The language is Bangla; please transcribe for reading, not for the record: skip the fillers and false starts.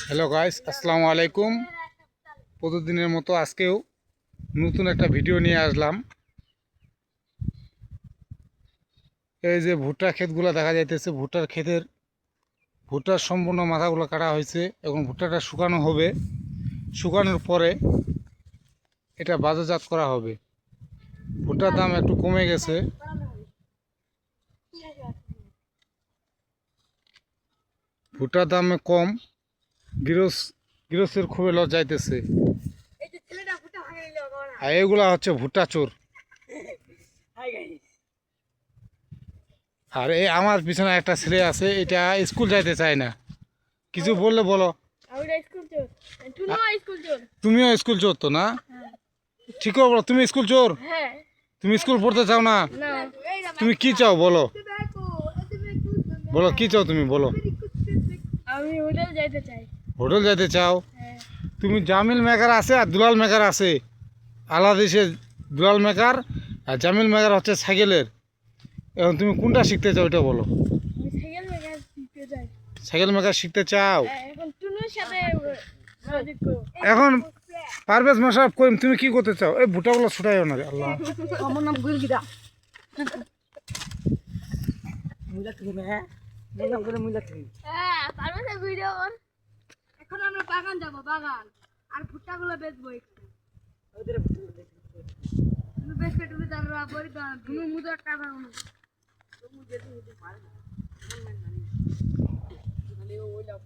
হ্যালো গাইস, আসসালামু আলাইকুম। প্রতিদিনের মতো আজকেও নতুন একটা ভিডিও নিয়ে আসলাম। এই যে ভুট্টা ক্ষেতগুলো দেখা যাইতেছে, ভুট্টার সম্পূর্ণ মাথাগুলো কাটা হয়েছে এবং ভুট্টাটা শুকানো হবে। শুকানোর পরে এটা বাজারজাত করা হবে। ভুট্টার দাম একটু কমে গেছে। ভুট্টার দাম কম, গৃহস্থের খুবই লস যাইতেছে। আর এগুলা হচ্ছে ভুট্টা চোর। আর এই আমার পিছনে একটা ছেলে আছে, এটা স্কুল যাইতে চায় না। কিছু বললে বলো। তুমিও স্কুল চোর তো না? ঠিক বলো, তুমি স্কুল চোর? তুমি স্কুল পড়তে চাও না? তুমি কি চাও বলো, বলো কি চাও তুমি বলো। আমি হোটেল যাইতে চাই। হোটেল যাইতে চাও? তুমি জামিল মেকার আছে আর দুলাল মেকার আছে। আলাদেশে দুলাল মেকার আর জামিল মেকার হচ্ছে সাইকেলের। এখন তুমি কোনটা শিখতে চাও এটা বলো। আমি সাইকেল মেকার শিখতে চাই। সাইকেল মেকার শিখতে চাও? এখন টুনুর সাথে যোগাযোগ করব। এখন পারভেজ মাশরাফ করিম তুমি কি করতে চাও? এই ভুটাগুলো ছুটাইও না রে আল্লাহ। আমার নাম গুলগিদা। মুলা তুমি হ্যাঁ নাম করে মুলা তুমি। হ্যাঁ পারবে ভিডিও কর। এখন আমরা বাগান যাব, বাগান আর ভুট্টাগুলো বেচবো একটু। ওদের ভুট্টা বেচবো। তুমি বেচবে তুমি দাঁড়া বড়ি দাও। তুমি মুদা টাকা নাও। তুমি যেতে পারবে না। মন মানে না। খালি ওই লাভ।